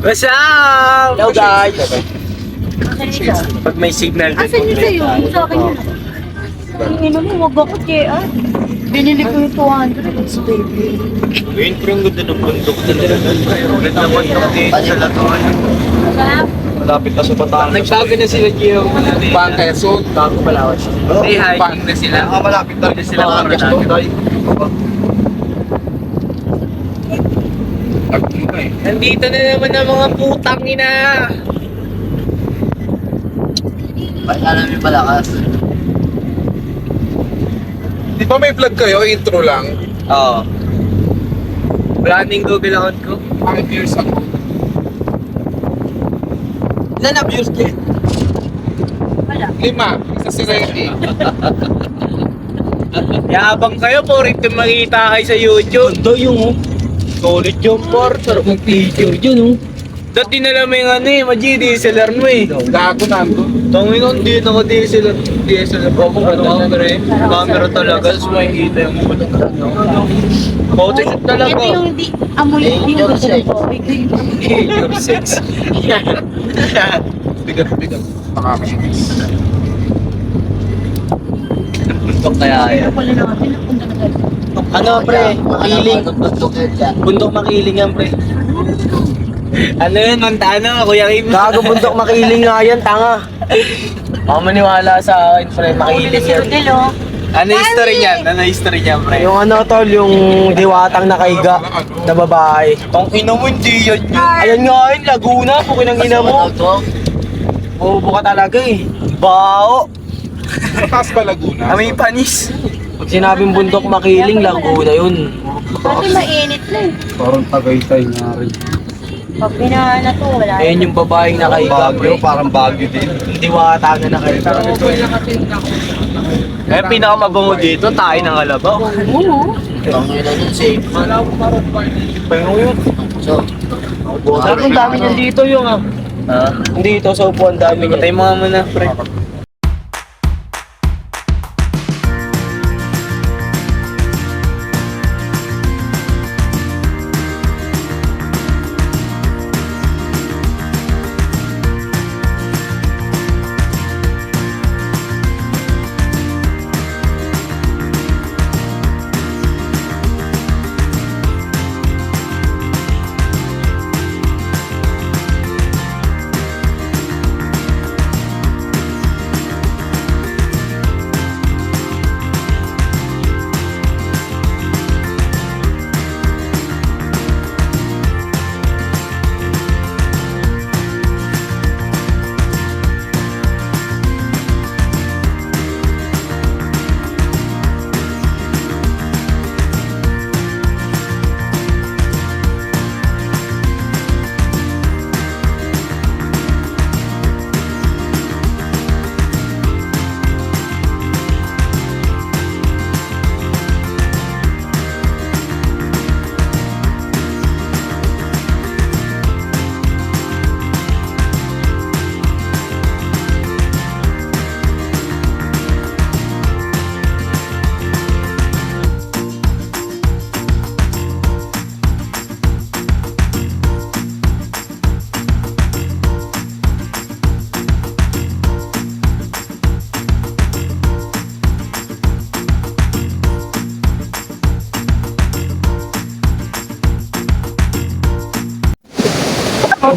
What's up? Hello guys! Pag may signal. Asan yun sa'yo? Sa akin yun. Ang ino mo, wag ako, JR. Binili ko yung 200. Yun, pero ang ganda ng bundok talaga. Ganda ng bundok dito sa Latuan. Malapit na sa Batangas. Nagbago na sila, Gio. Quezon, Bago Palawan. May hiking na sila. Malapit na rin sila sila Batangas. Nandito na naman ang mga putang ina. Basta namin palakas. Di ba may vlog kayo? Intro lang. Oo. Running Google account ko. 5 years ago. Ilan na views din? 5. Isa si Renny. Yabang kayo, porit yung makita kayo sa YouTube. Ito yung Solid jumper. Sarap ng video. yun Dati na lang may ano eh, mag-DSLR mo eh. Gago nandun. Tangin on, di naka-DSLR. DSLR pa ako, camera eh. Camera talaga, tapos makikita yung mga photoshoot talaga. Ito yung di, amoy yung gusto ko. Your sex. Bigat. Nakakainis. Bundok kaya yan. Pala natin, napunta na tayo. Ano pre, makiling. Bundok makiling yan pre. Ano yun, Montana, Kuya Kim? Gago bundok makiling nga yan, tanga. Baka maniwala sa akin pre, makiling yan. Rodel, oh. Ano history niyan? Ano history niyan pre? Yung ano tol, yung diwatang nakaiga na babae. Kung ina mo, hindi yan yun. Ayan nga yun, Laguna, pukin ang ina mo. Bobo ka talaga eh. Bao. Mataas ba Laguna? Amoy panis. Pag sinabing bundok makiling, Laguna yun. Dati mainit na eh. Parang Tagaytay nga rin. Pag binahan na to, wala. Ayun yung babaeng nakaiga, pre. Parang Baguio din. Yung diwata na nakaiga. Eh, pinakamabango dito, tayo ng alabaw. Oo. Pero yun. Sabi ang dami niyan dito yung Ha? dito sa upuan dami niyan. Patay mga muna, pre.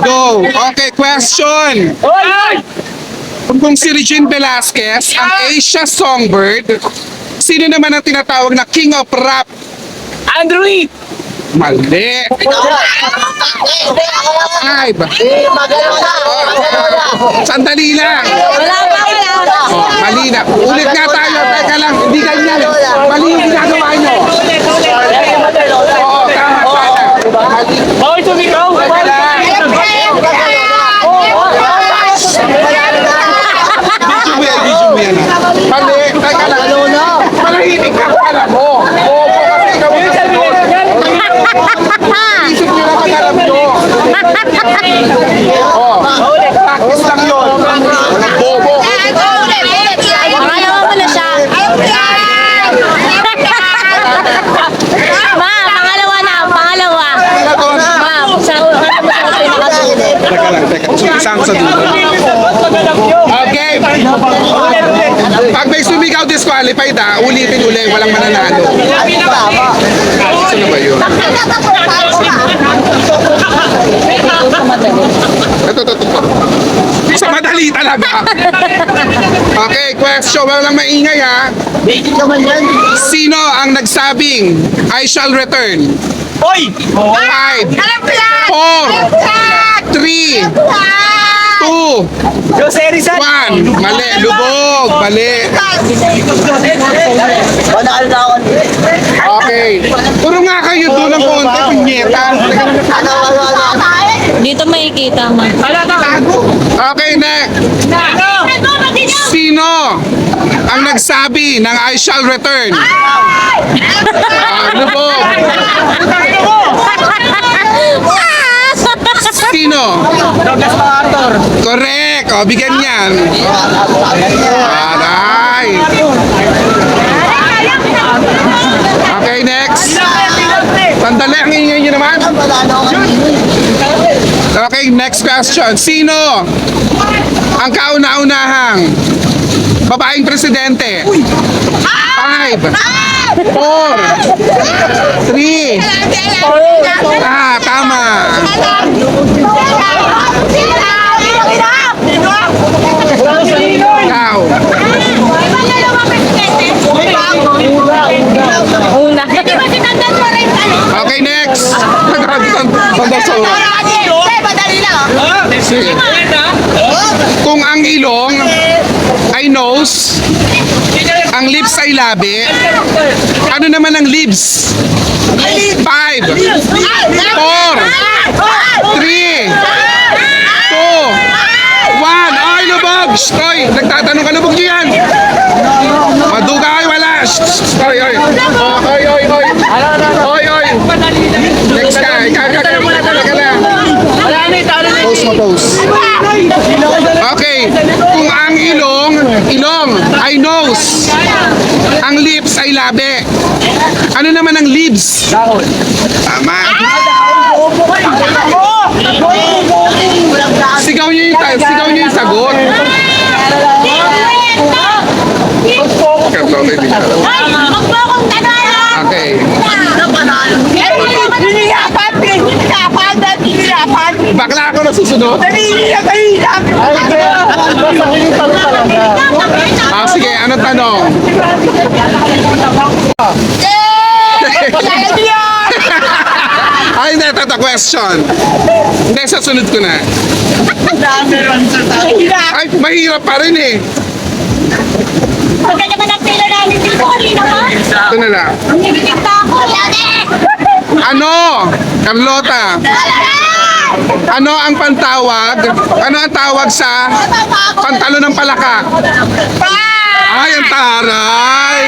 Go! Okay, question! Kung si Regine Velasquez ang Asia Songbird, sino naman ang tinatawag na King of Rap? Andrew E! Mali! Ay, ba? Sandali lang! Wala. Oh, mali na. Ulit nga tayo. Teka lang. Hindi ganyan. Mali yung ginagawa nyo. Oo, tama. Mali. Bawal sumigaw! Teka lang. Video mo yan. Mali. Teka lang. Malahimik ka kung alam mo. Bobo kasi ikaw ang sagot. Isip nyo naman alam nyo. Oh, practice lang yun. Walang bobo. Pangalawa mo na siya. Ma, pangalawa na. Pangalawa. Ma, sa ano mo sa pinakasunod? Teka lang. Sumpisang sa dulo. Okay. Pag may sumigaw disqualified ulitin uli. Walang mananalo. Sino ba yun? Ito. Sa madali talaga. Okay, question. Walang maingay Sino ang nagsabing I shall return? Hoy! 5, 4, 3, 2, Jose Rizal! 1. Mali, lubog. Mali. Okay. Puro nga kayo doon ng konti, punyeta. Dito makikita man. Okay, next. Sino ang nagsabi ng I shall return? Lubog. Sino? Douglas MacArthur! Correct. O, bigyan yan. Aray. Okay, next. Sandali, ang ingay nyo naman. Okay, next question. Sino ang kauna-unahang babaeng presidente? 5, 4, 3, tama. Ikaw. Una. Okay, next. Sige. Kung ang ilong ay nose, ang lips ay labi, ano naman ang lips? 5, 4, 3, 2, 1. Ay, lubog! Stoy! Nagtatanong ka, lubog nyo yan! Maduga kayo, wala! Oy, oy! Oy, oy, oy! Oy, oy! Next ka! Ika lang! Pose mo, pose. Okay. Kung ang ilong ay nose, ang lips ay labi. Ano naman ang lips? Tama. Sigaw niyo yung sagot. Okay. Bakla ako na susunod. Sige, anong tanong? Ay, hindi, ito question. Hindi, sasunod ko na. Ay, mahirap pa rin eh. Pagka naman ang pila namin dito, kanina ka. Ito na lang. Nagigita ako. Ano? Carlota, ano ang pantawag? Ano ang tawag sa pantalo ng palaka? Ay, ang taray!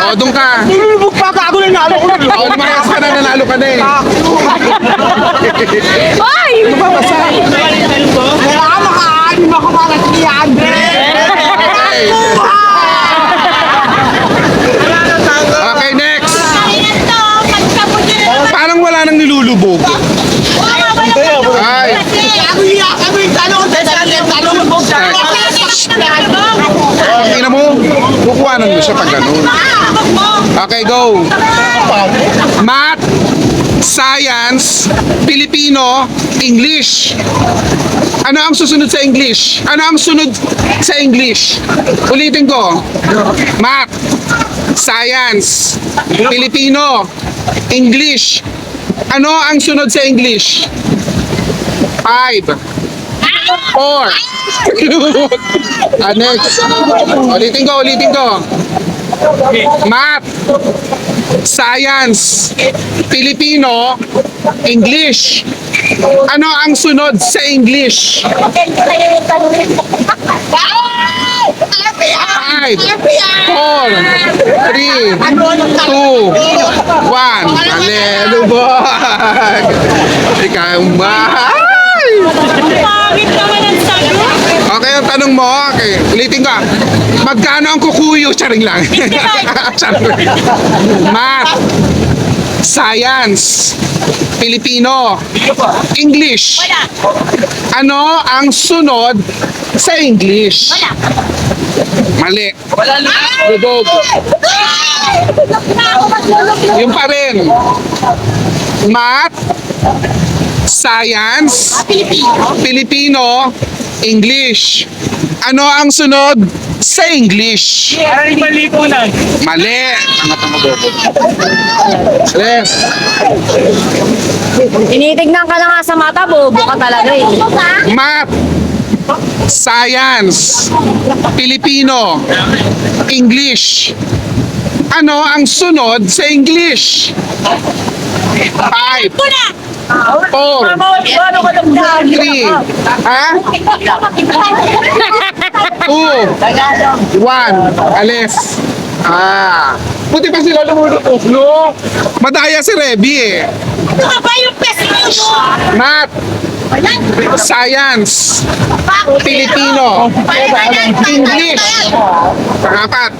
O, doon ka. Nilulubog pa ka! Ako nanalo ko! O, lumayas ka na, nanalo ka na eh. Ay! Kaya makaaanin ako para si Andre! Okay. Okay, next. Parang wala nang nilulubog. Ay. Tingnan mo, kukuhanan mo siya pag ganun. Okay, go. Math, Science, Filipino, English. Ano ang susunod sa English? Ano ang sunod sa English? Ulitin ko. Math, Science, Filipino, English. Ano ang sunod sa English? 5, 4. Next. Ulitin ko. Math, Science, Filipino, English. Ano ang sunod sa English? 5, 4, 3, 2, 1. Alelubog! Ikaw ba? Pangit naman ang sagot. Okay, ang tanong mo. Okay, ulitin ko. Magkano ang kukuyo? Charing lang. Charing. Math, Science. Pilipino. English. Ano ang sunod sa English? Mali. Lubog. Yung pa rin. Math. Science. Filipino. English. Ano ang sunod sa English? Mali. Yes. Tinitignan ka na nga sa mata, bobo ka talaga eh. Math. Science. Filipino. English. Ano ang sunod sa English? 5, 4, 3, ha? 2, 1, alis. Buti pa sila lumulutog, no? Madaya si Reby eh. Ito ka ba yung pes mo? Math, Science, Filipino, English. Pangapat.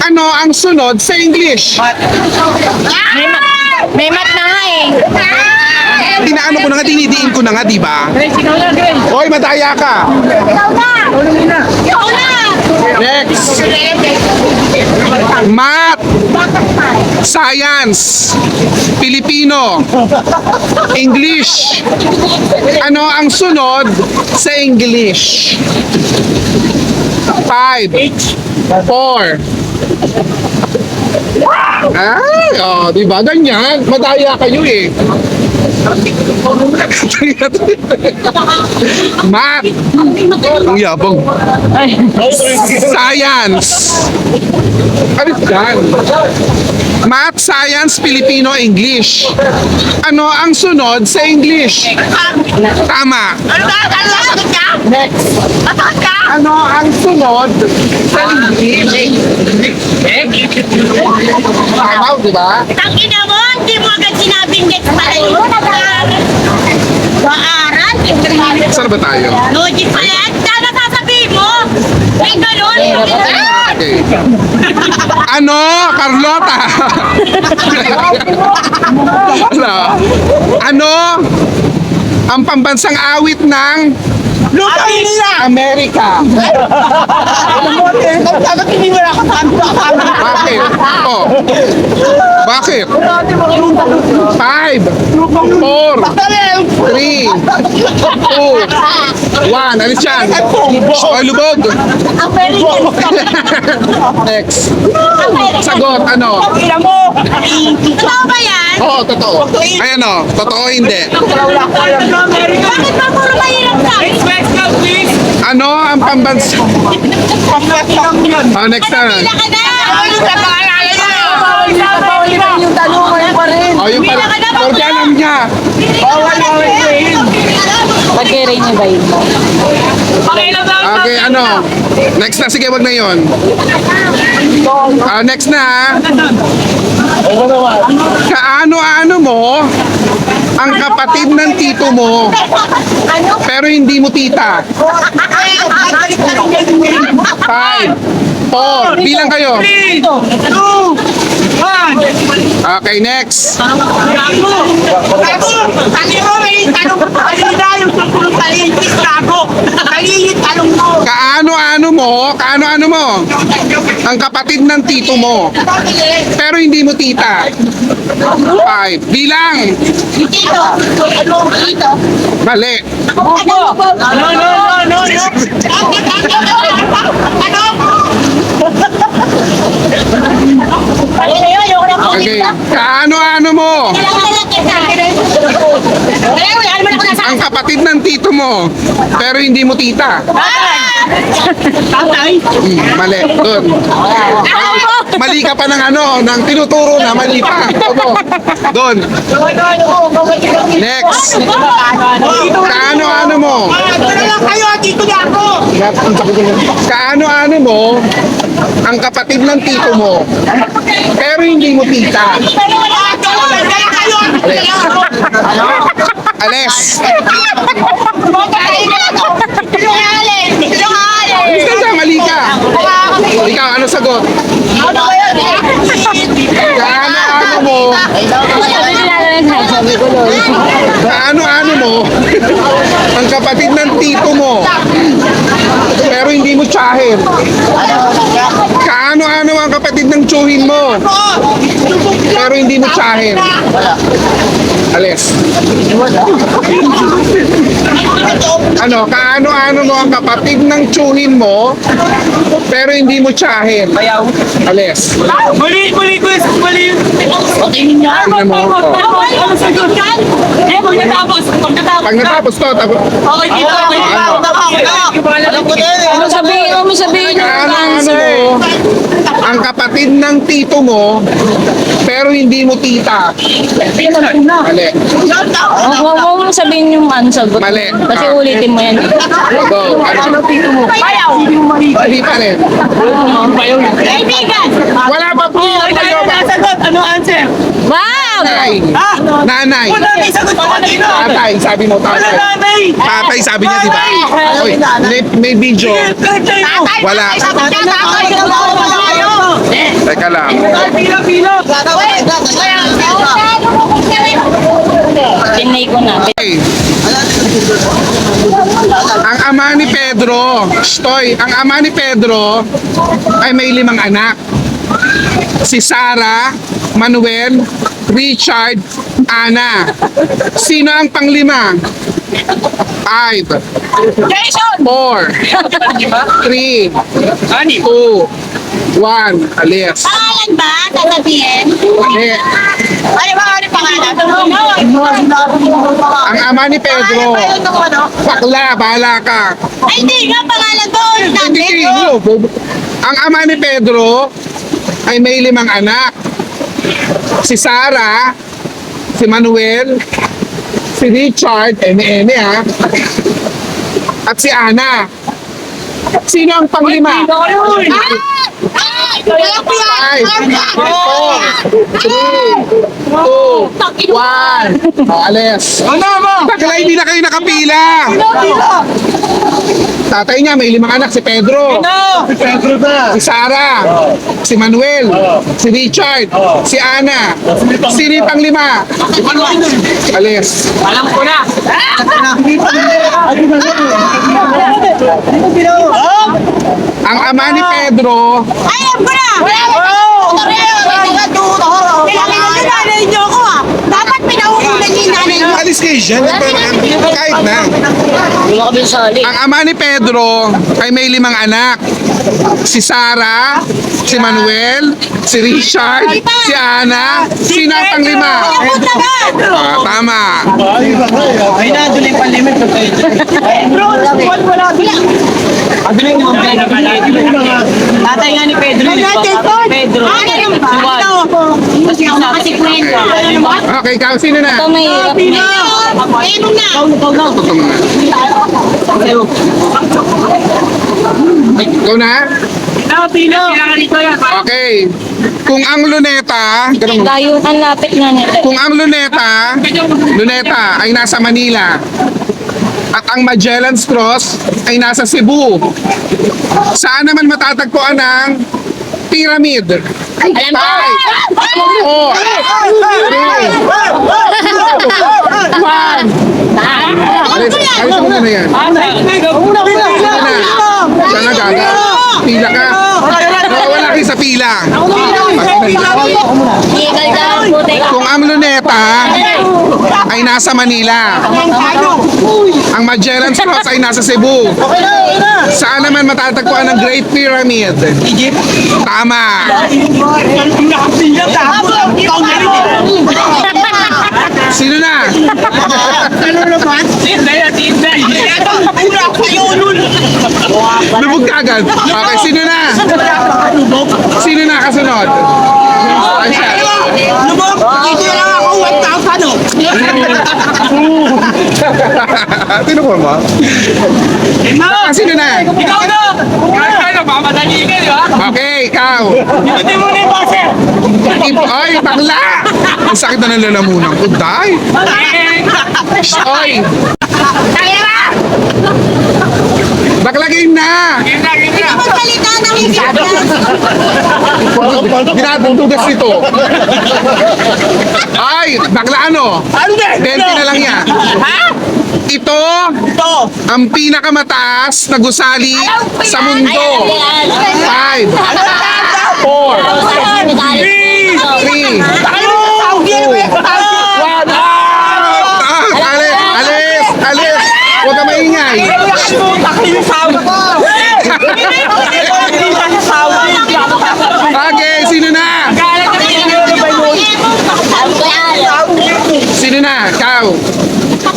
Ano ang sunod sa English? May mat na nga eh. Tinaano ko na nga, dinidiin ko na nga, di ba? Hoy, madaya ka. Ikaw na! Ikaw na! Next. Math, Science, Filipino, English. Ano ang sunod sa English? 5, 4. Ay, oh, di ba? Ganyan. Madaya kayo eh. Math. Ang yabang. Science. Ano yan? Math, Science, Filipino, English. Ano ang sunod sa English? Tama. Next. Ano ang sunod sa English? Tama, di ba? Tangina mo, hindi mo agad sinabing next pala yun. Baaran. Saan ba tayo? Logic pala yan. Tama sasabihin mo. May ganun. Okay. Ano, Carlota? Ano ang pambansang awit ng Amerika? Bakit? Oh. Bakit? 5, 4, 3, 2, 1. Alis yan. O, lubog. Next. Sagot, ano? Totoo ba yan? Oo, totoo. Ayan o, totoo hindi. Bakit ba puro mahirap ka? Ano ang pambansa? Oh, next na. Pila ka na! Yung tanong ngayon pa rin. Oh, yung pala. Porque alam niya. Pag-carry niyo ba yun? Okay, ano? Next na, sige, wag na yun. Next na. Kaano-ano mo ang kapatid ng tito mo pero hindi mo tita? 5, 4, bilang kayo. 3, 2, 1. Okay, next. Kaano-ano mo ang kapatid ng tito mo pero hindi mo tita? 5, bilang. Mali. Okay, kaano-ano mo ang kapatid ng tito mo pero hindi mo tita? Mali, doon. Mali ka pa ng ano, ng tinuturo na, mali pa. Doon. Next. Kaano-ano mo? Kaano-ano mo ang kapatid ng tito mo pero hindi mo tita? Ales. Alis ka dyan, mali ka. Ikaw, ano sagot? Kaano-ano mo Sabi ko nun. Kaano-ano mo ang kapatid ng tito mo pero hindi mo tsahin? Kaano-ano ang kapatid ng tsuhin mo pero hindi mo tsahin? Alis. Ano, kaano-ano mo ang kapatid ng tsuhin mo pero hindi mo tsahin? Alis. Mali ko mali. Tingnan mo. Oh. Pag natapos to, tapos. Ano sabihin mo sabihin yung Kaano-ano answer? mo ang kapatid ng tito mo pero hindi mo tita? Mali. Huwag mo sabihin yung answer. Mali. Kasi ulitin mo yan. Go. Ano? Mali pa rin. Wala pa po. Kayo ba? Ano answer? Wow! Nanay. Nanay. Sagot ko kanina. Tatay. Sabi mo tatay. Nanay. Tatay sabi niya, di ba? Oy, may video. Wala. Teka lang. Pila. Tinay ko na. Okay. Ang ama ni Pedro, Stoy, ang ama ni Pedro ay may 5 anak. Si Sarah, Manuel, Richard, Ana. Sino ang panglima? 5, 4, 3, 2, 1, alis. Pangalan ba? Tatabihin? Mali. Ano pangalan? Ang ama ni Pedro, bakla, bahala ka. Ay, hindi nga pangalan doon. Hindi, no. Ang ama ni Pedro ay may 5 anak. Si Sarah, si Manuel, si Richard, eme ha, at si Ana. Sino ang panglima? 5, 4, 3, 2, 1. O, alis. Bakla, hindi na kayo nakapila. Tatay niya, may 5 anak, si Pedro. Si Sarah, si Manuel, si Richard, si Ana. Sino yung panglima? Alis. Alam ko na. Ang ama ni Pedro, Alam ko na! Nanay niyo ako ah! Dapat pinauulan niyo yung nanay niyo. alis kayo dyan. Kahit na. Wala ka sali. Ang ama ni Pedro ay may 5 anak. Si Sarah, si Manuel, si Richard, si Ana. Sino ang panglima? Tama. Ay na, doon yung panlimit ko tayo. Bro, wala. Abiling mo tatay nga ni Pedro. Pedro. Ano yung ba? Kasi kwento. Okay, ikaw, sino na? Ito may hirap na. Ayun na! Ikaw na? Pila. Okay. Kung ang luneta, ganun mo. Layo ang lapit nga nila. Kung ang luneta ay nasa Manila at ang Magellan's Cross ay nasa Cebu, saan naman matatagpuan ng pyramid? Alam ko! 5, 4, 3, 2, 1. Alis mo na yan. Saan na gaga? Pila ka. Wala kayo sa pila. Legal daw po, teka. Kung ang luneta ay nasa Manila, ang Magellan's Cross ay nasa Cebu, saan naman matatagpuan ng Great Pyramid? Egypt. Tama. Sino na? Lubog ka agad. Okay, sino na? Sino na kasunod? Ay, siya. Tinukuha mo? Sino na? Ikaw na! Kaya baka madali ka, di ba? Okay, ikaw. Hindi mo na yung base! Ay, bakla! Ang sakit na ng lalamunan ko, day. Oy! Kaya ba? Baklagin na! Magsalita ng Ginatutugas nito. Ay, bakla ano? 20 na lang yan. Ito ang pinakamataas na gusali sa mundo. 5, 4, 3, 2, 1. Alis! Huwag ka maingay. Okay, sino na? Sino na? Ikaw.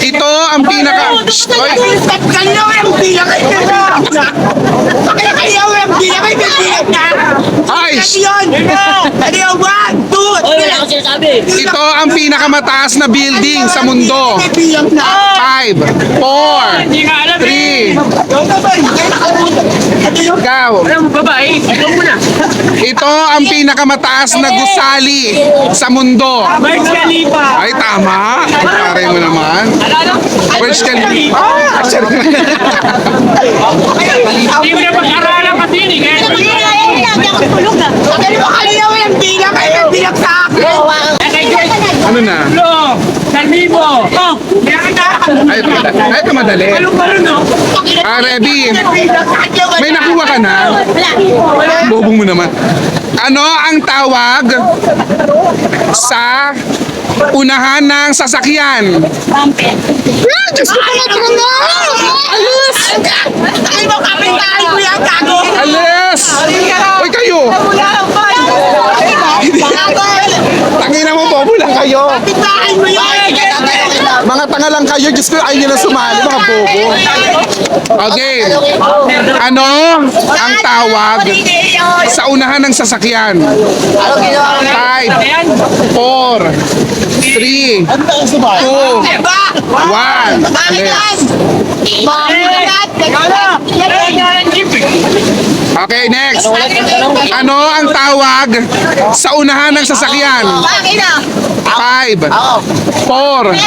Ito ang pinaka... Oy, ay! Ito ang pinakamataas na building sa mundo. 5, 4, 3, ikaw. Ito ang pinakamataas na gusali sa mundo. Ay, tama. Pare mo naman. Burj Khalifa. Hindi mo na pag-aralan kasi yun eh. Ano na? Salmibo! Ay, ito madali. Ready? May nakuha ka na? Bobong mo naman. Ano ang tawag sa unahan ng sasakyan? Diyos ko, tumatro na! Alis! Alis! Uy, kayo! Tangina mo, bobo lang kayo! Mga tanga lang kayo, Diyos ko, ayaw nyo na sumali, mga bobo. Okay. Ano ang tawag sa unahan ng sasakyan? 5, 4, 3, 2, 1. Okay, next. Ano ang tawag sa unahan ng sasakyan? 5, 4, 3.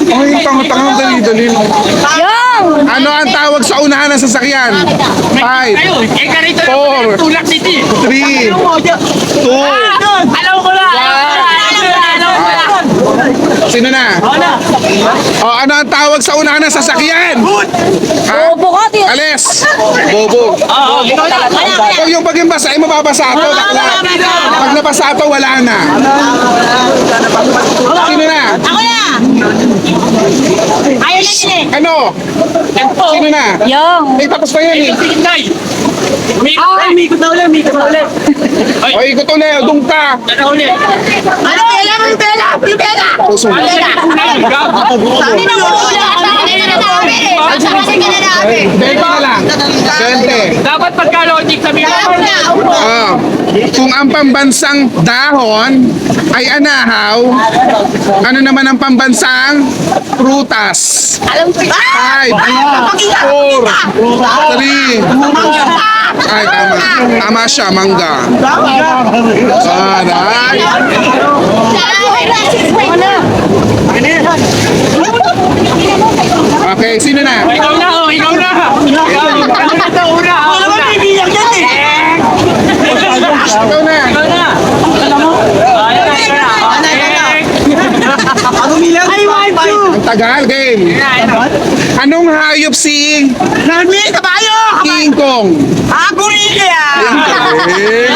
Ay, tanga-tanga, dali-dali. Ano ang tawag sa unahan ng sasakyan? 5, 4, 3, 2, Alam ko na! sino na? O, ano ang tawag sa unahan ng sasakyan? Bobo ka, tiyo. Alis! Bobo. Pag yung basa, ay mababasa ito. Pag nabasa ito, wala na. Sino na? Ako na! Ayaw na nila eh. Ano? Sino na? Yung. Ay, tapos na yan eh. Umikot na ulit. O, ikot ulit. Doon ka. Ano ulit? Ano pela? Ano pela? Pela! Puso. Sabi na mo wala. Sabi na namin eh. Sabi na namin. 20 na lang. 20. Dapat pagka-logic sabihin mo. Kung ang pambansang dahon ay anahaw, ano naman ang pambansang prutas? Alam ko. 5, 4, 3. Ay, tama. Tama siya, mangga. Aray. Okay, sino na? Ikaw na. Ikaw na una. Ikaw na. Ang tagal, game. Anong hayop si King Kong? Eh,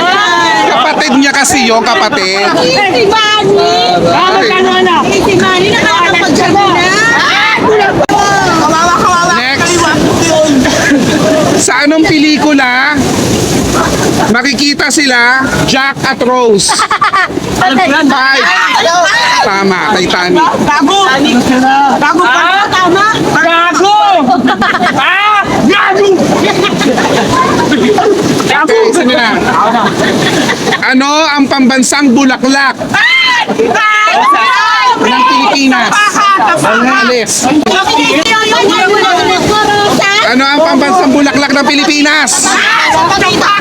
kapatid niya kasi yung kapatid. Si Manny. Si Manny nakakapagsabi na. Next. Sa anong pelikula makikita sila Jack at Rose? 5. Tama, Titanic. Okay, sino na? Ano ang pambansang bulaklak ng Pilipinas? Alis. Ano ang pambansang bulaklak ng Pilipinas?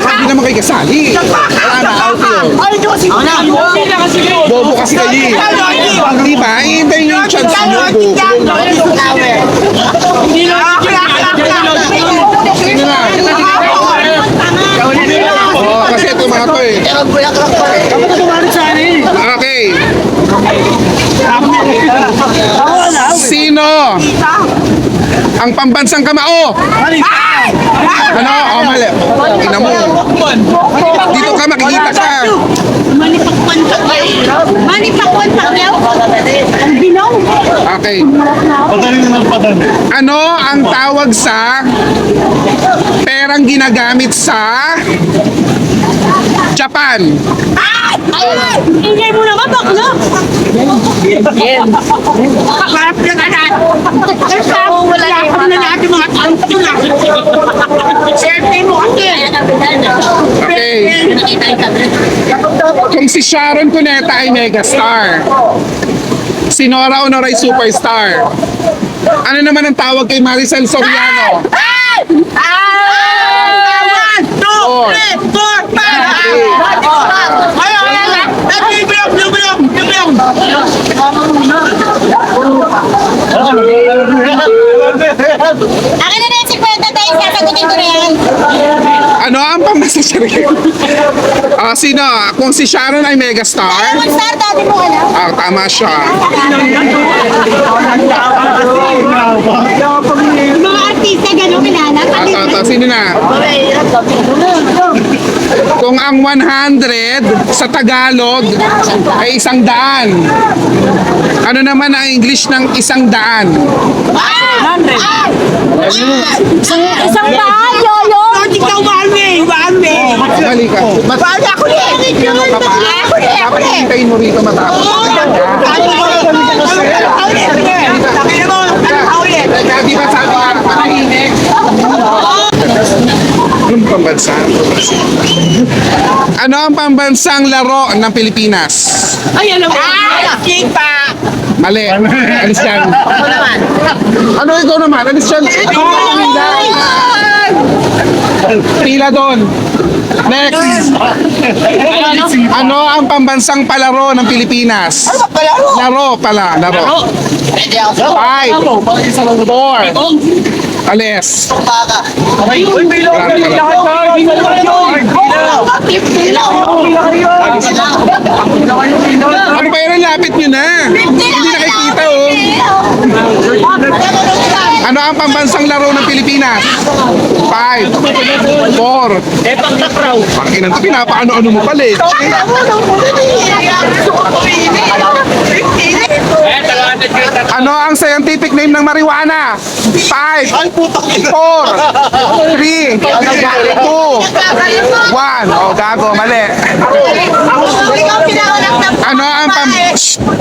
Hindi naman kayo kasali. Wala na, out yun. Bobo kasi kayo eh. Di ba? Hintayin nyo yung chance nyo. Bobo. Hindi logic yun. Okay. Okay. Sino ang pambansang kamao? Ano? Oh, mali. Tingnan mo. Dito ka, makikita ka. Manipakwan pa kayo? Ang binaw? Okay. Ano ang tawag sa perang ginagamit sa Japan? Ingay mo naman, bakla! Kakarap na kanan! Wala na natin mga tanto lang! Siyempre mo kasi! Okay. Kung si Sharon Cuneta ay megastar, si Nora Honor ay superstar, ano naman ang tawag kay Maricel Soriano? Four. Akin na rin si Kwenta tayo, sasagutin ko na yan. Ano ang pambansang sino? Kung si Sharon ay megastar, Diamond Star, dati mo alam. tama siya. Mga artista, gano'n kilala. Sino na? Kung ang 100 sa Tagalog ay 100, ano naman ang English ng 100? Isang daan, Lolo. Ikaw, Mami! Mali ka. Mami, ako ulit! Dapat hintayin mo rito matapos. Di ba sabi ka, matahimik? Anong pambansa? Ano ang pambansang laro ng Pilipinas? Ay, alam mo! Kita! Mali. Alis yan. Ano ikaw naman? Alis yan. Pila doon. Next. Ano ang pambansang palaro ng Pilipinas? Laro pala. Laro. 5, 4, alis. Ano pa yun? Lapit nyo na. Hindi nakikita oh. Ano ang pambansang laro ng Pilipinas? 5, 4. Pakinan to, pinapaano-ano mo pala eh. Ano ang scientific name ng marijuana? 5, 4, 3, 2, 1. Oh, gago, mali.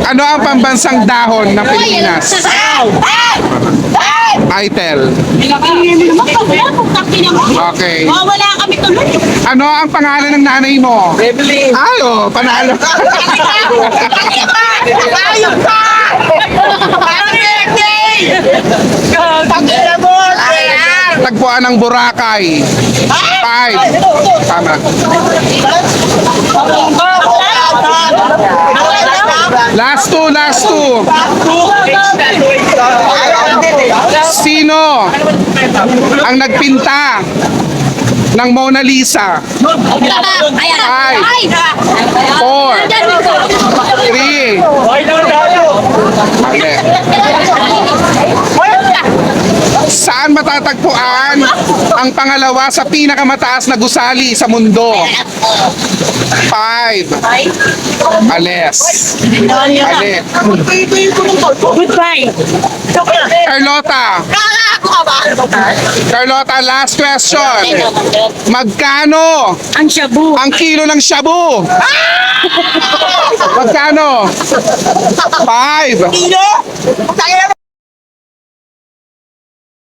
Ano ang pambansang dahon ng Pilipinas? Itel. Okay. Wala kami tuloy. Ano ang pangalan ng nanay mo? Evelyn! Ayo, panalo. Ayun ka! Tagpuan ng Boracay. 5. Tama. Last two. Sino ang nagpinta ng Mona Lisa? 5, 4, 3. Mali. Saan matatagpuan ang pangalawa sa pinakamataas na gusali sa mundo? 5. Alis. Mali. Goodbye. Carlota, last question. Magkano Ang shabu. ang kilo ng shabu? Magkano? 5.